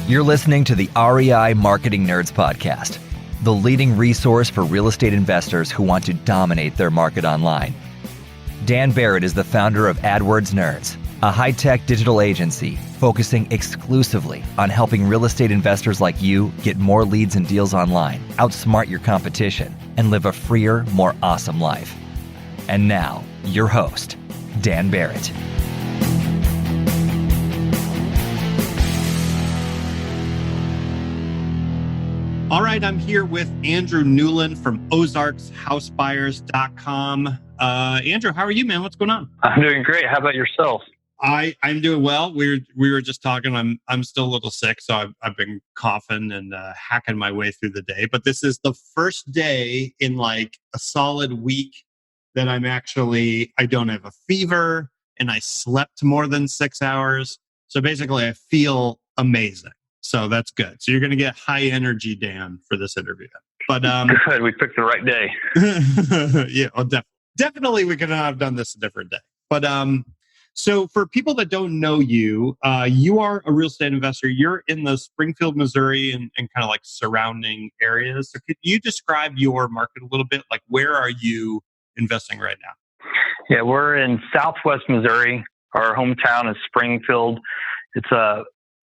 You're listening to the REI Marketing Nerds Podcast, the leading resource for real estate investors who want to dominate their market online. Dan Barrett is the founder of AdWords Nerds, a high-tech digital agency focusing exclusively on helping real estate investors like you get more leads and deals online, outsmart your competition, and live a freer, more awesome life. And now, your host, Dan Barrett. All right, I'm here with Andrew Newlon from ozarkshousebuyers.com. Andrew, how are you, man? What's going on? I'm doing great. How about yourself? I'm doing well. We were just talking. I'm still a little sick, so I've been coughing and hacking my way through the day. But this is the first day in like a solid week that I don't have a fever and I slept more than 6 hours. So basically, I feel amazing. So that's good. So you're going to get high energy, Dan, for this interview. But good. We picked the right day. Yeah, well, definitely we could not have done this a different day. But so for people that don't know you, you are a real estate investor. You're in the Springfield, Missouri, and kind of like surrounding areas. So could you describe your market a little bit? Like, where are you investing right now? Yeah, we're in Southwest Missouri. Our hometown is Springfield. It's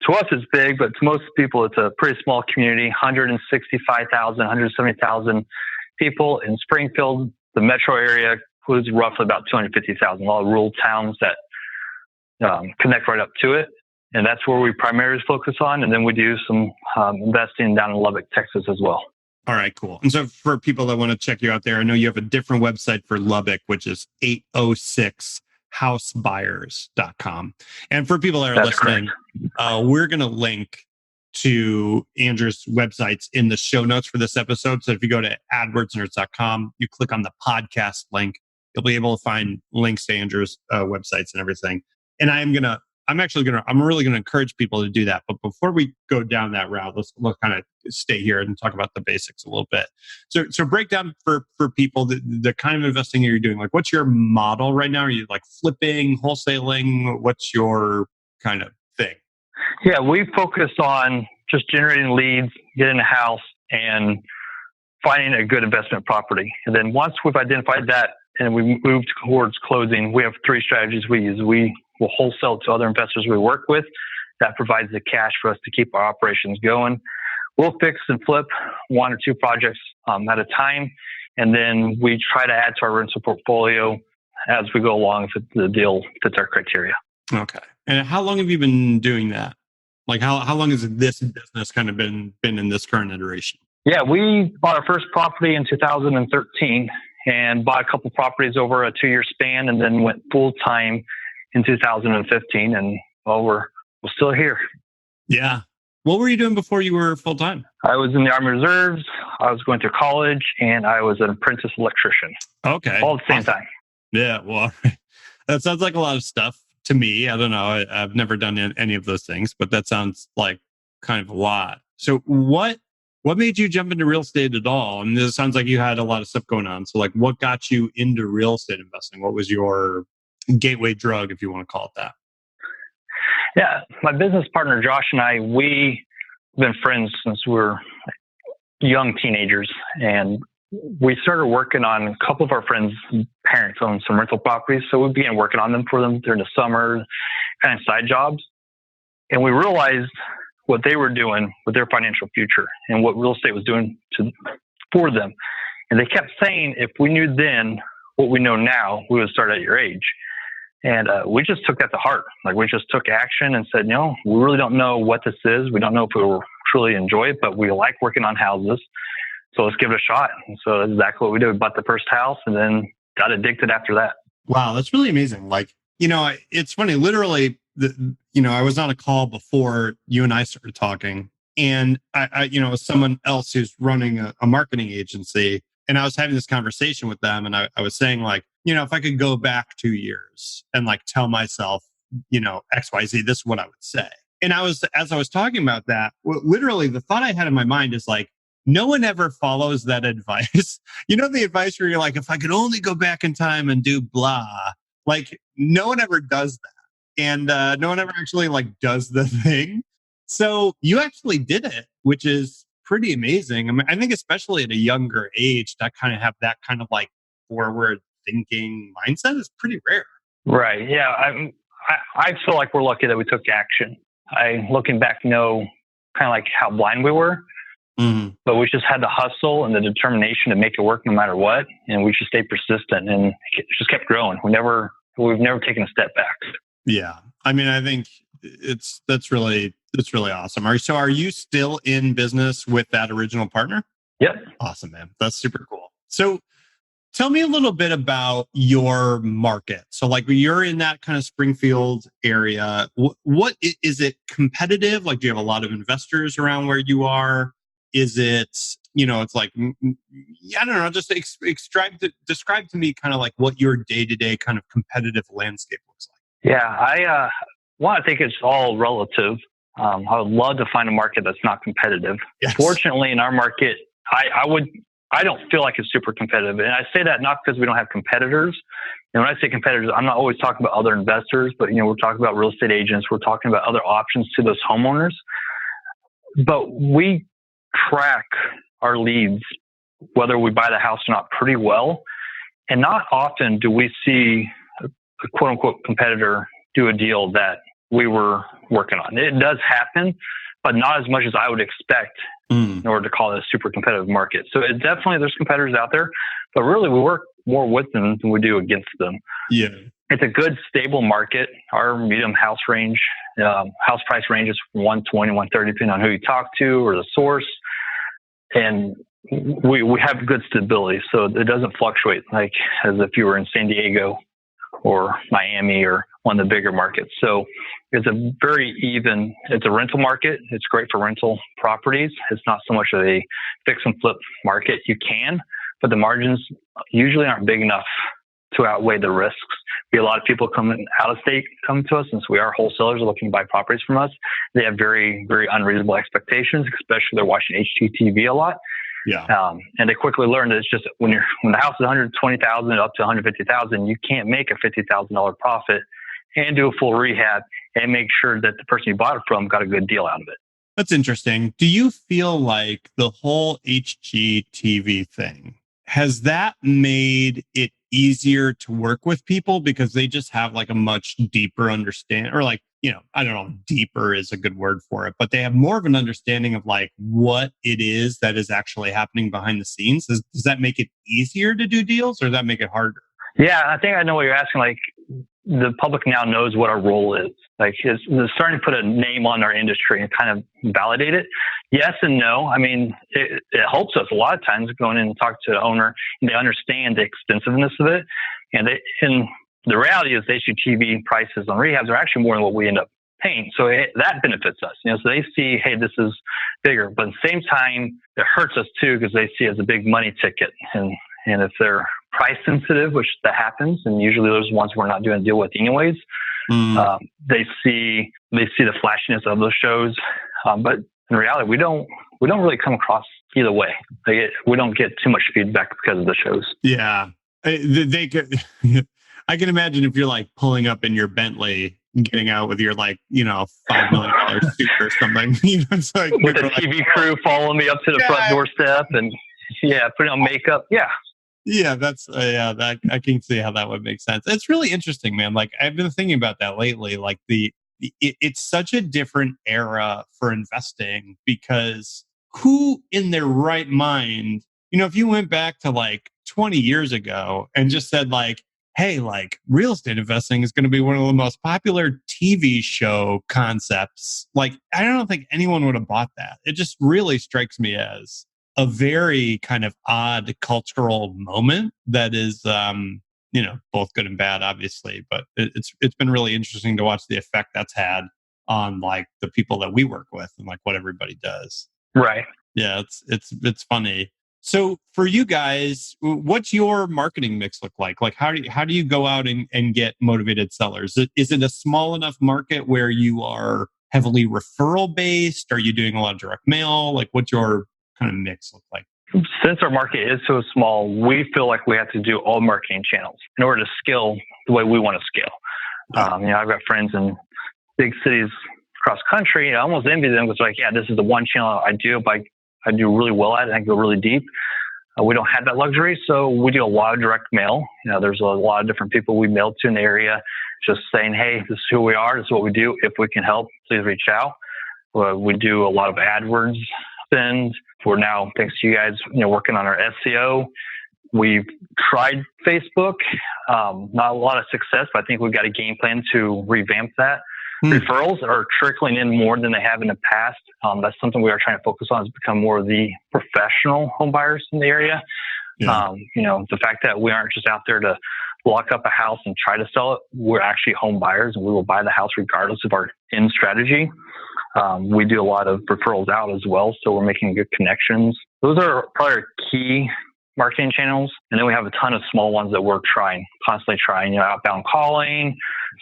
to us, it's big, but to most people, it's a pretty small community, 165,000, 170,000 people. In Springfield, the metro area includes roughly about 250,000, all rural towns that connect right up to it. And that's where we primarily focus on. And then we do some investing down in Lubbock, Texas as well. All right, cool. And so for people that want to check you out there, I know you have a different website for Lubbock, which is 806housebuyers.com. And for people that are listening, we're going to link to Andrew's websites in the show notes for this episode. So if you go to adwordsnerds.com, you click on the podcast link, you'll be able to find links to Andrew's websites and everything. And I'm really going to encourage people to do that. But before we go down that route, let's kind of stay here and talk about the basics a little bit. So break down for people the kind of investing you're doing. Like, what's your model right now? Are you like flipping, wholesaling? What's your kind of thing? Yeah, we focus on just generating leads, getting a house, and finding a good investment property. And then once we've identified that and we move towards closing, we have three strategies we use. We will wholesale to other investors we work with. That provides the cash for us to keep our operations going. We'll fix and flip one or two projects at a time. And then we try to add to our rental portfolio as we go along if the deal fits our criteria. Okay. And how long have you been doing that? Like how long has this business kind of been in this current iteration? Yeah, we bought our first property in 2013 and bought a couple properties over a 2-year span and then went full time in 2015. And well, we're still here. Yeah. What were you doing before you were full time? I was in the Army Reserves. I was going to college and I was an apprentice electrician. Okay. All at the same time. Yeah. Well, that sounds like a lot of stuff to me. I don't know. I've never done any of those things, but that sounds like kind of a lot. So what made you jump into real estate at all? And it sounds like you had a lot of stuff going on. So like what got you into real estate investing? What was your gateway drug, if you want to call it that? Yeah. My business partner, Josh, and I, we've been friends since we were young teenagers. And we started working on a couple of our friends' parents owned some rental properties. So we began working on them for them during the summer, kind of side jobs. And we realized what they were doing with their financial future and what real estate was doing for them. And they kept saying, if we knew then what we know now, we would start at your age. And we just took that to heart. Like we just took action and said, we really don't know what this is. We don't know if we will truly enjoy it, but we like working on houses. So let's give it a shot. And so that's exactly what we did. We bought the first house and then got addicted after that. Wow, that's really amazing. Like, it's funny, literally, I was on a call before you and I started talking, and I was someone else who's running a marketing agency, and I was having this conversation with them, and I was saying like, if I could go back 2 years and like tell myself, XYZ, this is what I would say. And as I was talking about that, literally the thought I had in my mind is like, no one ever follows that advice. The advice where you're like, if I could only go back in time and do blah, like no one ever does that. And no one ever actually like does the thing. So you actually did it, which is pretty amazing. I mean, I think especially at a younger age, to kind of have that kind of like forward thinking mindset is pretty rare. Right. Yeah. I feel like we're lucky that we took action. Looking back, know kind of like how blind we were, but we just had the hustle and the determination to make it work no matter what. And we just stayed persistent and it just kept growing. We've never taken a step back. Yeah. I mean, I think that's really awesome. Are you still in business with that original partner? Yep. Awesome, man. That's super cool. So tell me a little bit about your market. So like you're in that kind of Springfield area. What is it competitive? Like, do you have a lot of investors around where you are? Is it, it's like, I don't know, just describe to me kind of like what your day-to-day kind of competitive landscape looks like. Yeah, I think it's all relative. I would love to find a market that's not competitive. Yes. Fortunately, in our market, I don't feel like it's super competitive. And I say that not because we don't have competitors. And when I say competitors, I'm not always talking about other investors, but we're talking about real estate agents. We're talking about other options to those homeowners. But we track our leads, whether we buy the house or not, pretty well. And not often do we see a quote unquote competitor do a deal that we were working on. It does happen, but not as much as I would expect in order to call it a super competitive market. So there's competitors out there, but really we work more with them than we do against them. Yeah. It's a good, stable market. Our medium house price ranges from 120, 130, depending on who you talk to or the source. And we have good stability. So it doesn't fluctuate like as if you were in San Diego or Miami or one of the bigger markets. So it's it's a rental market. It's great for rental properties. It's not so much of a fix and flip market. You can, but the margins usually aren't big enough to outweigh the risks. We have a lot of people coming out of state come to us, since we are wholesalers looking to buy properties from us. They have very, very unreasonable expectations, especially they're watching HGTV a lot. Yeah. And they quickly learn that it's just when the house is $120,000 up to $150,000, you can't make a $50,000 profit and do a full rehab and make sure that the person you bought it from got a good deal out of it. That's interesting. Do you feel like the whole HGTV thing, has that made it easier to work with people because they just have like a much deeper understanding, or like, I don't know if deeper is a good word for it, but they have more of an understanding of like what it is that is actually happening behind the scenes? Does that make it easier to do deals, or does that make it harder? Yeah, I think I know what you're asking. Like, the public now knows what our role is. Like, it's starting to put a name on our industry and kind of validate it. Yes and no. I mean, it helps us a lot of times going in and talking to the owner, and they understand the extensiveness of it. And the reality is, the HGTV prices on rehabs are actually more than what we end up paying. So that benefits us. So they see, hey, this is bigger. But at the same time, it hurts us too, because they see it as a big money ticket. And if they're price sensitive, which that happens, and usually those ones we're not doing a deal with anyways, they see the flashiness of those shows. But in reality, we don't really come across either way. We don't get too much feedback because of the shows. Yeah. They could, I can imagine if you're like pulling up in your Bentley, getting out with your like, $5 million suit or something. It's like with a TV crew following me up to the front doorstep and putting on makeup. Yeah. Yeah, that's that I can see how that would make sense. It's really interesting, man. Like, I've been thinking about that lately. Like, it's such a different era for investing, because who in their right mind, if you went back to like 20 years ago and just said like, hey, like real estate investing is going to be one of the most popular TV show concepts, like, I don't think anyone would have bought that. It just really strikes me as a very kind of odd cultural moment that is, both good and bad, obviously. But it's been really interesting to watch the effect that's had on like the people that we work with and like what everybody does. Right. Yeah, it's funny. So for you guys, what's your marketing mix look like? Like, how do you go out and get motivated sellers? Is it a small enough market where you are heavily referral based? Are you doing a lot of direct mail? Like, what's your kind of mix look like? Since our market is so small, we feel like we have to do all marketing channels in order to scale the way we want to scale. I've got friends in big cities across country. And I almost envy them because like, yeah, this is the one channel I do, but I do really well at it and I go really deep. We don't have that luxury, so we do a lot of direct mail. There's a lot of different people we mail to in the area, just saying, hey, this is who we are, this is what we do. If we can help, please reach out. We do a lot of AdWords spend. We're now, thanks to you guys, working on our SEO. We've tried Facebook, not a lot of success, but I think we've got a game plan to revamp that. Referrals are trickling in more than they have in the past. That's something we are trying to focus on, is become more of the professional home buyers in the area. Yeah. The fact that we aren't just out there to lock up a house and try to sell it. We're actually home buyers and we will buy the house regardless of our end strategy. We do a lot of referrals out as well. So we're making good connections. Those are probably our key marketing channels. And then we have a ton of small ones that we're constantly trying, outbound calling.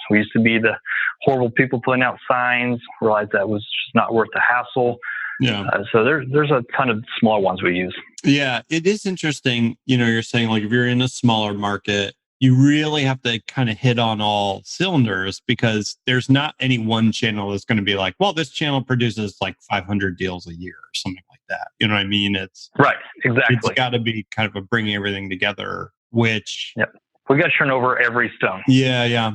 We used to be the horrible people putting out signs, realized that was just not worth the hassle. Yeah. So there's a ton of smaller ones we use. Yeah, it is interesting. You're saying like if you're in a smaller market, you really have to kind of hit on all cylinders because there's not any one channel that's going to be like, well, this channel produces like 500 deals a year or something like that. You know what I mean? It's right. Exactly. It's got to be kind of a bringing everything together, which we got to turn over every stone. Yeah.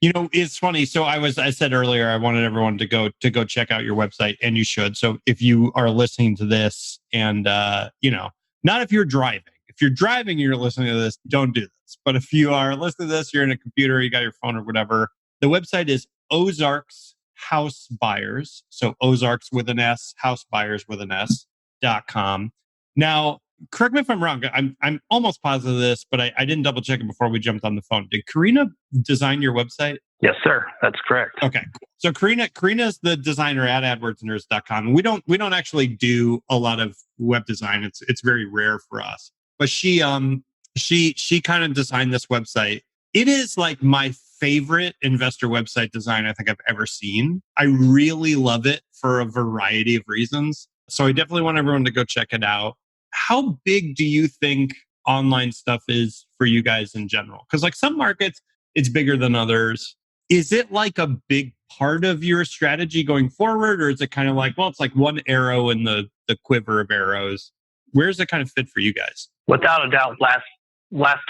It's funny. So I said earlier, I wanted everyone to go check out your website, and you should. So if you are listening to this and, not if you're driving. If you're driving and you're listening to this, don't do this. But if you are listening to this, you're in a computer, you got your phone or whatever. The website is Ozarks House Buyers. So Ozarks with an S, House Buyers with an S.com. Now, correct me if I'm wrong. I'm almost positive of this, but I didn't double check it before we jumped on the phone. Did Karina design your website? Yes, sir. That's correct. Okay, cool. So Karina's the designer at AdWordsNerds.com. We don't actually do a lot of web design. It's very rare for us. But she kind of designed this website. It is like my favorite investor website design I think I've ever seen. I really love it for a variety of reasons. So I definitely want everyone to go check it out. How big do you think online stuff is for you guys in general? Because like some markets, it's bigger than others. Is it like a big part of your strategy going forward? Or is it kind of like, well, it's like one arrow in the quiver of arrows? Where does it kind of fit for you guys? Without a doubt, last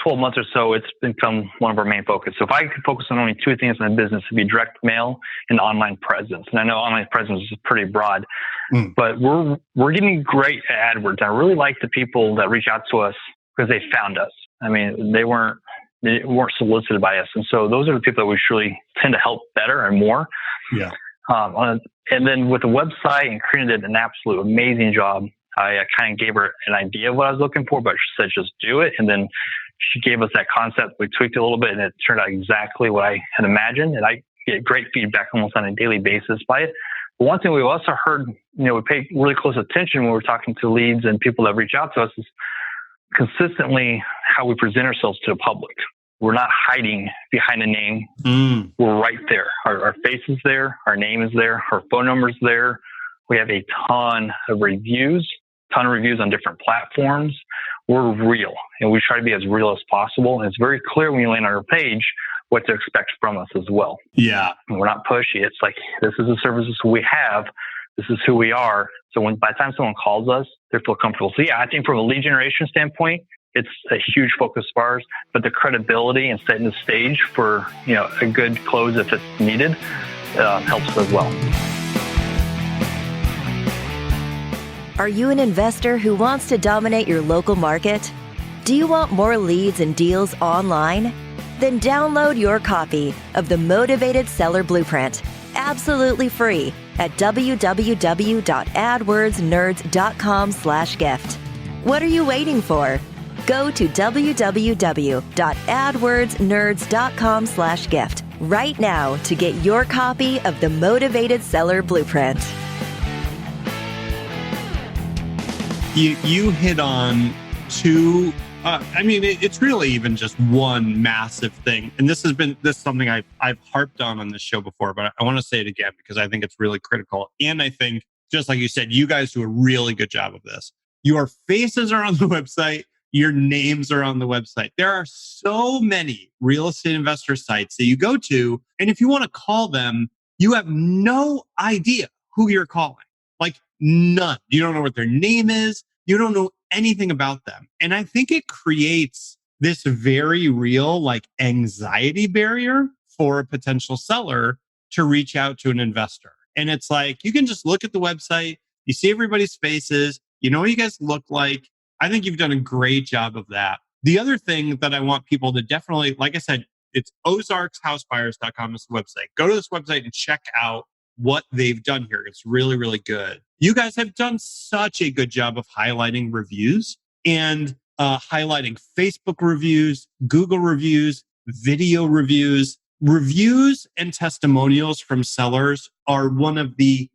12 months or so, it's become one of our main focus. So if I could focus on only two things in my business, it'd be direct mail and online presence. And I know online presence is pretty broad, but we're getting great at AdWords. I really like the people that reach out to us because they found us. I mean, they weren't solicited by us. And so those are the people that we truly tend to help better and more. Yeah. And then with the website, and Karina did an absolute amazing job. I kind of gave her an idea of what I was looking for, but she said, just do it. And then she gave us that concept. We tweaked it a little bit and it turned out exactly what I had imagined. And I get great feedback almost on a daily basis by it. But one thing we've also heard, we pay really close attention when we're talking to leads and people that reach out to us is consistently how we present ourselves to the public. We're not hiding behind a name. We're right there. Our face is there. Our name is there. Our phone number is there. We have a ton of reviews on different platforms. We're real, and we try to be as real as possible. And it's very clear when you land on our page what to expect from us as well. Yeah. And we're not pushy. It's like, this is the services we have. This is who we are. So by the time someone calls us, they feel comfortable. So yeah, I think from a lead generation standpoint, it's a huge focus of ours, but the credibility and setting the stage for, a good close if it's needed, helps as well. Are you an investor who wants to dominate your local market? Do you want more leads and deals online? Then download your copy of the Motivated Seller Blueprint, absolutely free at www.adwordsnerds.com/gift. What are you waiting for? Go to www.adwordsnerds.com/gift right now to get your copy of the Motivated Seller Blueprint. You hit on two. It's really even just one massive thing, and this is something I've harped on this show before, but I want to say it again because I think it's really critical. And I think, just like you said, you guys do a really good job of this. Your faces are on the website. Your names are on the website. There are so many real estate investor sites that you go to, and if you want to call them, you have no idea who you're calling. Like none. You don't know what their name is. You don't know anything about them. And I think it creates this very real like anxiety barrier for a potential seller to reach out to an investor. And it's like, you can just look at the website, you see everybody's faces, you know what you guys look like. I think you've done a great job of that. The other thing that I want people to definitely, like I said, it's ozarkshousebuyers.com is the website. Go to this website and check out what they've done here. It's really, really good. You guys have done such a good job of highlighting reviews and highlighting Facebook reviews, Google reviews, video reviews. Reviews and testimonials from sellers are one of the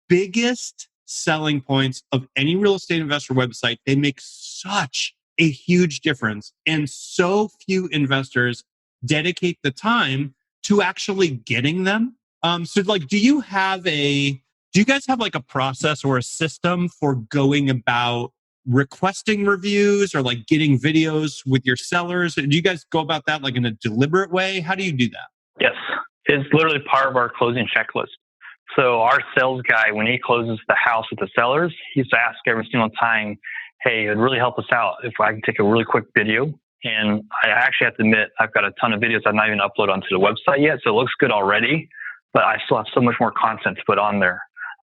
biggest selling points of any real estate investor website. They make such a huge difference. And so few investors dedicate the time to actually getting them. So like, do you guys have like a process or a system for going about requesting reviews or like getting videos with your sellers? Do you guys go about that like in a deliberate way? How do you do that? Yes. It's literally part of our closing checklist. So our sales guy, when he closes the house with the sellers, he's asked every single time, hey, it'd really help us out if I can take a really quick video. And I actually have to admit, I've got a ton of videos I've not even uploaded onto the website yet. So it looks good already, but I still have so much more content to put on there.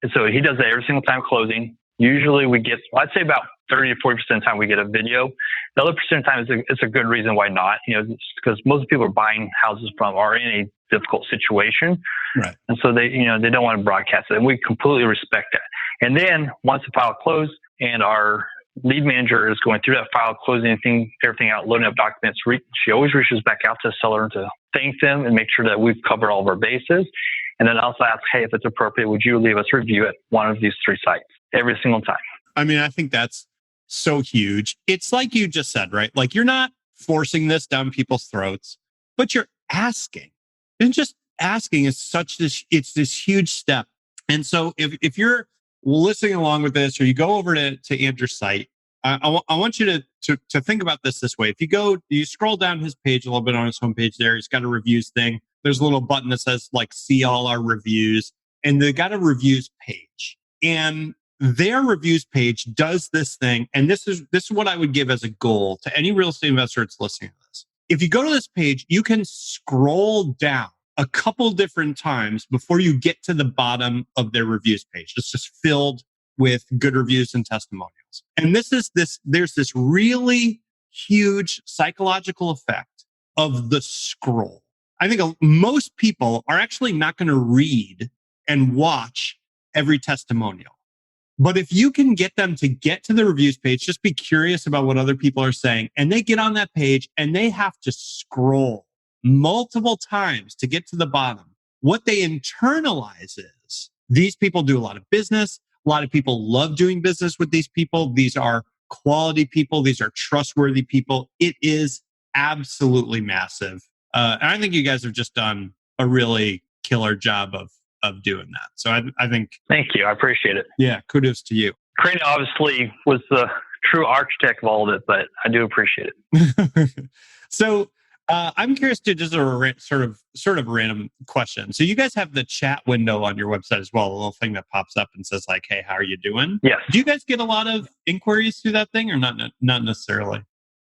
And so he does that every single time closing. Usually we get, I'd say about 30 to 40% of the time we get a video. The other percent of the time it's a good reason why not, because most people are buying houses from are in a difficult situation. Right. And so they don't want to broadcast it. And we completely respect that. And then once the file closed and our lead manager is going through that file, closing everything out, loading up documents, she always reaches back out to the seller to thank them and make sure that we've covered all of our bases. And then also ask, hey, if it's appropriate, would you leave us a review at one of these 3 sites every single time? I mean, I think that's so huge. It's like you just said, right? Like you're not forcing this down people's throats, but you're asking. And just asking is it's this huge step. And so if you're listening along with this, or you go over to Andrew's site, I want you to think about this way. If you scroll down his page a little bit on his homepage there, he's got a reviews thing. There's a little button that says like, see all our reviews. And they got a reviews page. And their reviews page does this thing. And this is what I would give as a goal to any real estate investor that's listening to this. If you go to this page, you can scroll down a couple different times before you get to the bottom of their reviews page. It's just filled with good reviews and testimonials. And there's this really huge psychological effect of the scroll. I think most people are actually not going to read and watch every testimonial. But if you can get them to get to the reviews page, just be curious about what other people are saying, and they get on that page and they have to scroll multiple times to get to the bottom. What they internalize is these people do a lot of business. A lot of people love doing business with these people. These are quality people. These are trustworthy people. It is absolutely massive. And I think you guys have just done a really killer job of doing that. So I think... Thank you. I appreciate it. Yeah. Kudos to you. Crane obviously was the true architect of all of it, but I do appreciate it. So I'm curious to just a sort of random question. So you guys have the chat window on your website as well, a little thing that pops up and says like, hey, how are you doing? Yes. Do you guys get a lot of inquiries through that thing or not necessarily?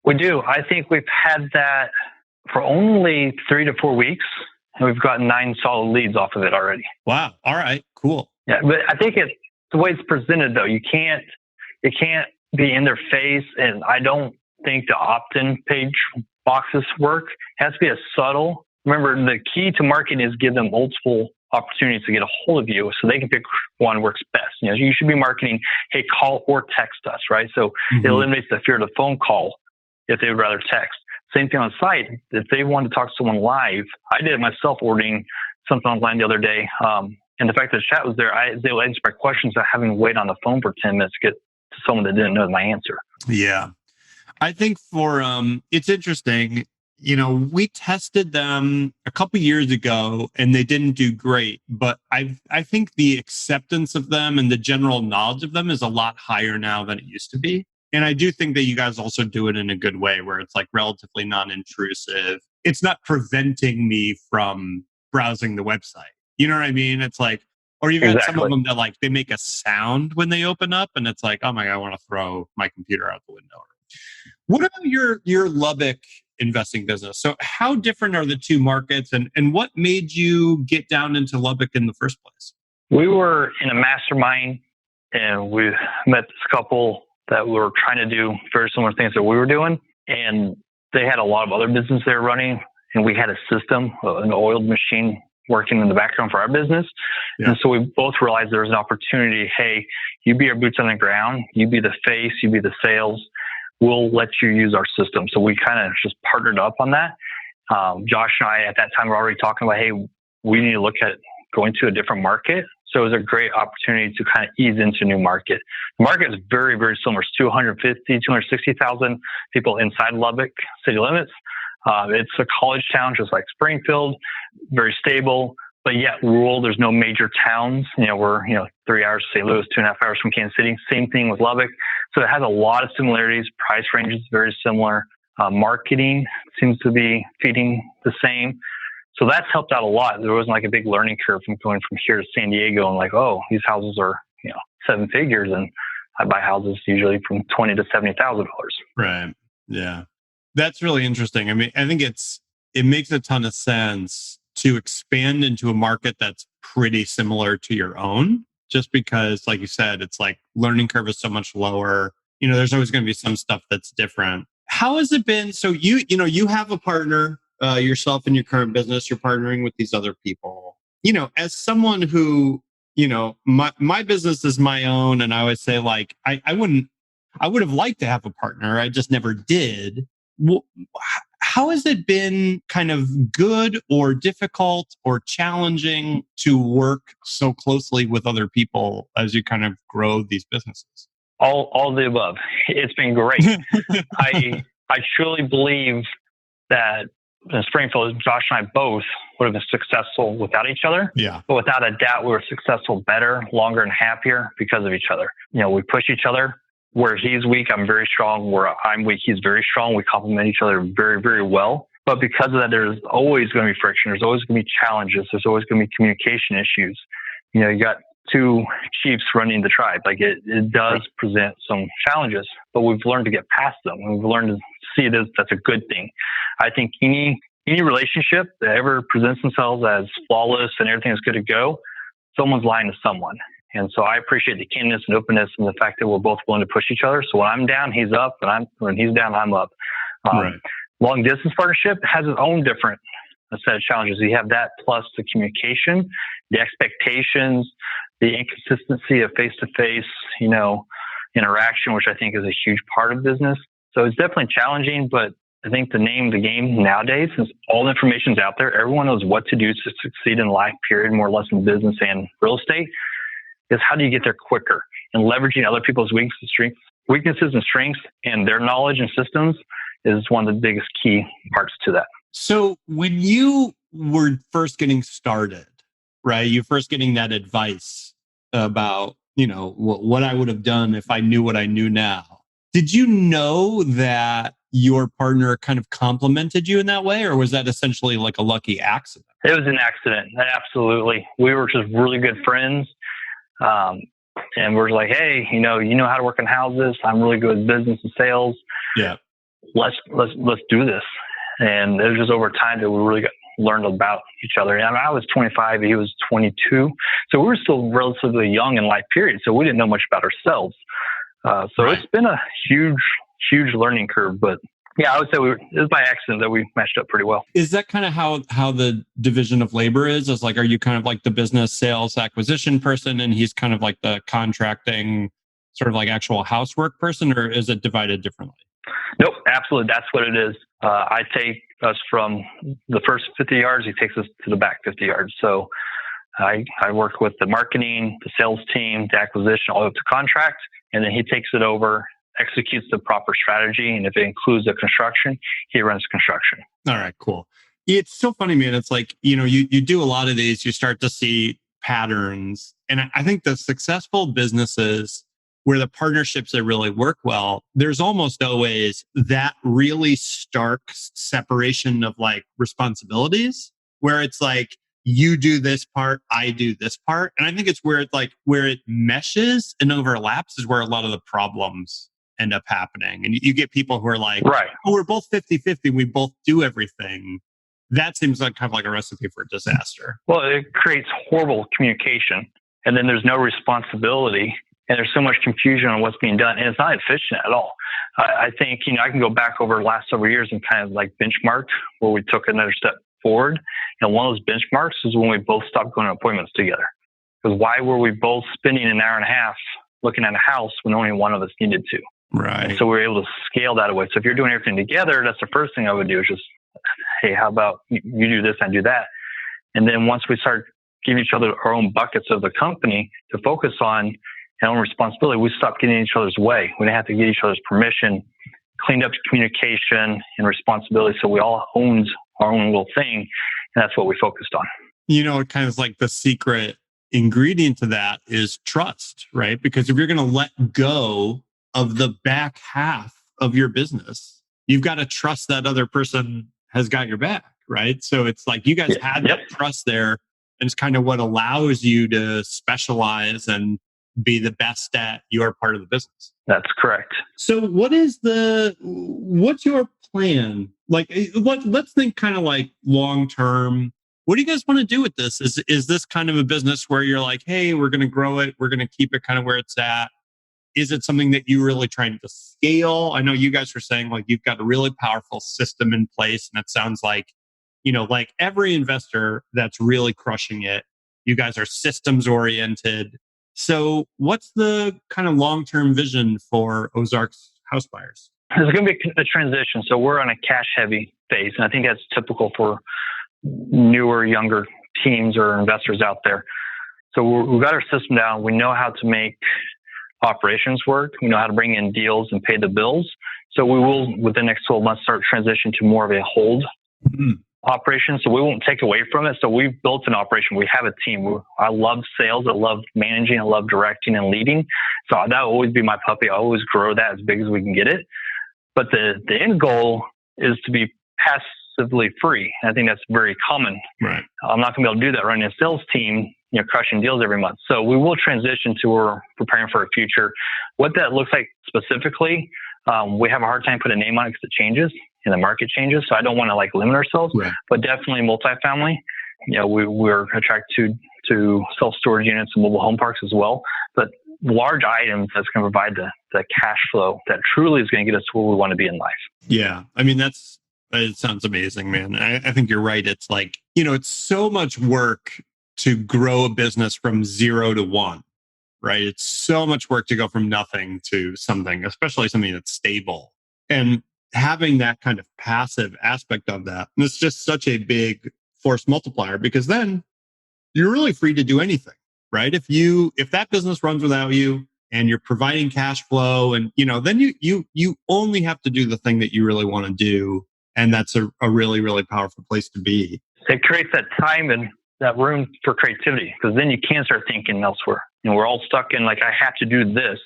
We do. I think we've had that for only 3 to 4 weeks. And we've gotten 9 solid leads off of it already. Wow. All right. Cool. Yeah, but I think it's the way it's presented though. It can't be in their face, and I don't think the opt-in page boxes work. It has to be a subtle. Remember, the key to marketing is give them multiple opportunities to get a hold of you so they can pick one works best. You should be marketing, hey, call or text us, right? So it eliminates the fear of the phone call if they would rather text. Same thing on the site. If they want to talk to someone live, I did it myself ordering something online the other day. And the fact that the chat was there, they would answer my questions without having to wait on the phone for 10 minutes to get to someone that didn't know my answer. Yeah. I think it's interesting. We tested them a couple years ago and they didn't do great, but I think the acceptance of them and the general knowledge of them is a lot higher now than it used to be. And I do think that you guys also do it in a good way where it's like relatively non-intrusive. It's not preventing me from browsing the website. You know what I mean? It's like, or you've got some of Exactly. them that like, they make a sound when they open up and it's like, oh my God, I want to throw my computer out the window. What about your Lubbock investing business? So how different are the two markets and what made you get down into Lubbock in the first place? We were in a mastermind and we met this couple that were trying to do very similar things that we were doing. And they had a lot of other business they were running. And we had a system, an oiled machine working in the background for our business. Yeah. And so we both realized there was an opportunity. Hey, you be our boots on the ground. You be the face, you be the sales. We'll let you use our system. So we kind of just partnered up on that. Josh and I at that time were already talking about, hey, we need to look at going to a different market. So it was a great opportunity to kind of ease into a new market. The market is very, very similar. It's 260,000 people inside Lubbock city limits. It's a college town, just like Springfield, very stable, but yet rural. There's no major towns. We're 3 hours to St. Louis, 2.5 hours from Kansas City. Same thing with Lubbock. So it has a lot of similarities. Price range is very similar. Marketing seems to be feeding the same. So that's helped out a lot. There wasn't like a big learning curve from going from here to San Diego and like, oh, these houses are, 7 figures, and I buy houses usually from $20,000 to $70,000. Right. Yeah. That's really interesting. I mean, I think it makes a ton of sense to expand into a market that's pretty similar to your own, just because, like you said, it's like learning curve is so much lower. There's always going to be some stuff that's different. How has it been? So you have a partner, yourself in your current business, you're partnering with these other people. As someone who, my business is my own, and I always say like, I would have liked to have a partner. I just never did. How has it been kind of good or difficult or challenging to work so closely with other people as you kind of grow these businesses? All of the above. It's been great. I truly believe that in Springfield, Josh and I both would have been successful without each other. Yeah. But without a doubt, we were successful better, longer, and happier because of each other. We push each other. Where he's weak, I'm very strong. Where I'm weak, he's very strong. We complement each other very, very well. But because of that, there's always going to be friction. There's always going to be challenges. There's always going to be communication issues. You got two chiefs running the tribe. Like it does present some challenges, but we've learned to get past them. We've learned to see it as that's a good thing. I think any relationship that ever presents themselves as flawless and everything is good to go, someone's lying to someone. And so I appreciate the candidness and openness and the fact that we're both willing to push each other. So when I'm down, he's up, and when he's down, I'm up. Right. Long distance partnership has its own different set of challenges. You have that plus the communication, the expectations, the inconsistency of face-to-face, interaction, which I think is a huge part of business. So it's definitely challenging, but I think the name of the game nowadays, since all the information's out there, everyone knows what to do to succeed in life, period, more or less in business and real estate, is how do you get there quicker? And leveraging other people's weaknesses and strengths and their knowledge and systems is one of the biggest key parts to that. So when you were first getting started, right, you first getting that advice about, what I would have done if I knew what I knew now, did you know that your partner kind of complimented you in that way, or was that essentially like a lucky accident? It was an accident. Absolutely. We were just really good friends. And we're like, hey, you know how to work in houses. I'm really good with business and sales. Yeah. Let's do this. And it was just over time that we really learned about each other. And I was 25, he was 22. So we were still relatively young in life period. So we didn't know much about ourselves. Right. It's been a huge learning curve, but yeah, I would say it was by accident that we matched up pretty well. Is that kind of how the division of labor is? Is like, are you kind of like the business sales acquisition person and he's kind of like the contracting sort of like actual housework person, or is it divided differently? Nope, absolutely. That's what it is. I take us from the first 50 yards. He takes us to the back 50 yards. So I work with the marketing, the sales team, the acquisition, all up to contract. And then he takes it over, executes the proper strategy. And if it includes the construction, he runs construction. All right, cool. It's so funny, man. It's like, you do a lot of these, you start to see patterns. And I think the successful businesses where the partnerships that really work well, there's almost always that really stark separation of like responsibilities, where it's like, you do this part, I do this part. And I think it's where it meshes and overlaps is where a lot of the problems end up happening. And you get people who are like, right. Oh, we're both 50-50. We both do everything. That seems like kind of like a recipe for a disaster. Well, it creates horrible communication, and then there's no responsibility, and there's so much confusion on what's being done, and it's not efficient at all. I think, I can go back over the last several years and kind of like benchmark where we took another step forward. And one of those benchmarks is when we both stopped going to appointments together. Because why were we both spending an hour and a half looking at a house when only one of us needed to? Right. And so we were able to scale that away. So if you're doing everything together, that's the first thing I would do is just, hey, how about you do this, I do that. And then once we start giving each other our own buckets of the company to focus on and own responsibility, we stopped getting in each other's way. We didn't have to get each other's permission, cleaned up communication and responsibility. So we all owned our own little thing. And that's what we focused on. It kind of like the secret ingredient to that is trust, right? Because if you're going to let go of the back half of your business, you've got to trust that other person has got your back, right? So it's like you guys had that trust there, and it's kind of what allows you to specialize and be the best at your part of the business. That's correct. So what's your plan? Like, let's think kind of like long term. What do you guys want to do with this? Is this kind of a business where you're like, hey, we're going to grow it, we're going to keep it kind of where it's at? Is it something that you're really trying to scale? I know you guys were saying like you've got a really powerful system in place, and it sounds like, like every investor that's really crushing it, you guys are systems oriented. So what's the kind of long-term vision for Ozarks House Buyers? There's going to be a transition. So we're on a cash-heavy phase, and I think that's typical for newer, younger teams or investors out there. So we've got our system down. We know how to make operations work. We know how to bring in deals and pay the bills. So we will, within the next 12 months, start transition to more of a hold operation. So we won't take away from it. So we've built an operation. We have a team. I love sales. I love managing. I love directing and leading. So that will always be my puppy. I always grow that as big as we can get it. But the end goal is to be passively free. And I think that's very common. Right. I'm not going to be able to do that running a sales team, crushing deals every month. So we will transition to we're preparing for a future. What that looks like specifically, we have a hard time putting a name on it because it changes and the market changes. So I don't want to limit ourselves, but definitely multifamily. We're attracted to self-storage units and mobile home parks as well. But large items that's going to provide the cash flow that truly is going to get us to where we want to be in life. Yeah. I mean, it sounds amazing, man. I think you're right. It's like, it's so much work to grow a business from 0 to 1, right? It's so much work to go from nothing to something, especially something that's stable. And having that kind of passive aspect of that, and it's just such a big force multiplier, because then you're really free to do anything, right? If that business runs without you and you're providing cash flow, and then you only have to do the thing that you really want to do. And that's a really, really powerful place to be. It creates that time and that room for creativity, because then you can start thinking elsewhere. We're all stuck in I have to do this,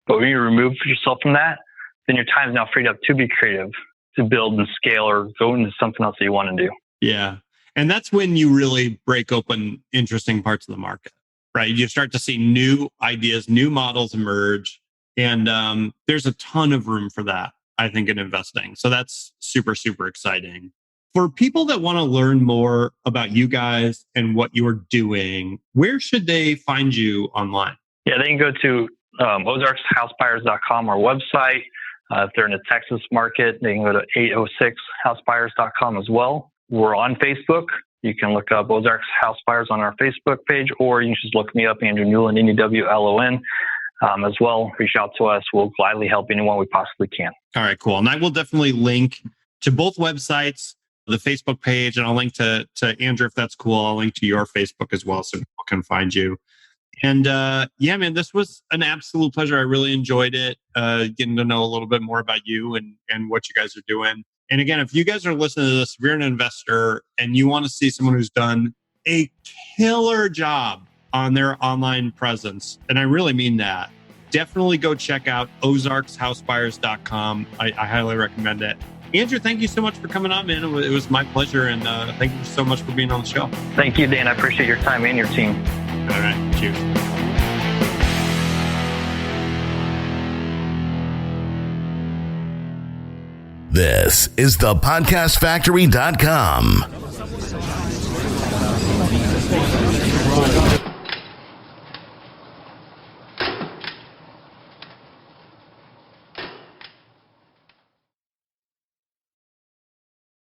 but when you remove yourself from that, then your time is now freed up to be creative, to build and scale or go into something else that you want to do. Yeah. And that's when you really break open interesting parts of the market, right? You start to see new ideas, new models emerge. And there's a ton of room for that, I think, in investing. So that's super, super exciting. For people that want to learn more about you guys and what you're doing, where should they find you online? Yeah, they can go to ozarkshousebuyers.com, our website. If they're in the Texas market, they can go to 806housebuyers.com as well. We're on Facebook. You can look up Ozarks House Buyers on our Facebook page, or you can just look me up, Andrew Newlon, Newlon. As well. Reach out to us. We'll gladly help anyone we possibly can. All right, cool. And I will definitely link to both websites, the Facebook page, and I'll link to Andrew if that's cool. I'll link to your Facebook as well so people can find you. And yeah, man, this was an absolute pleasure. I really enjoyed it, getting to know a little bit more about you and what you guys are doing. And again, if you guys are listening to this, if you're an investor and you want to see someone who's done a killer job on their online presence, and I really mean that, definitely go check out ozarkshousebuyers.com. I highly recommend it. Andrew, thank you so much for coming on, man. It was my pleasure, and thank you so much for being on the show. Thank you, Dan. I appreciate your time and your team. All right. Cheers. This is thepodcastfactory.com.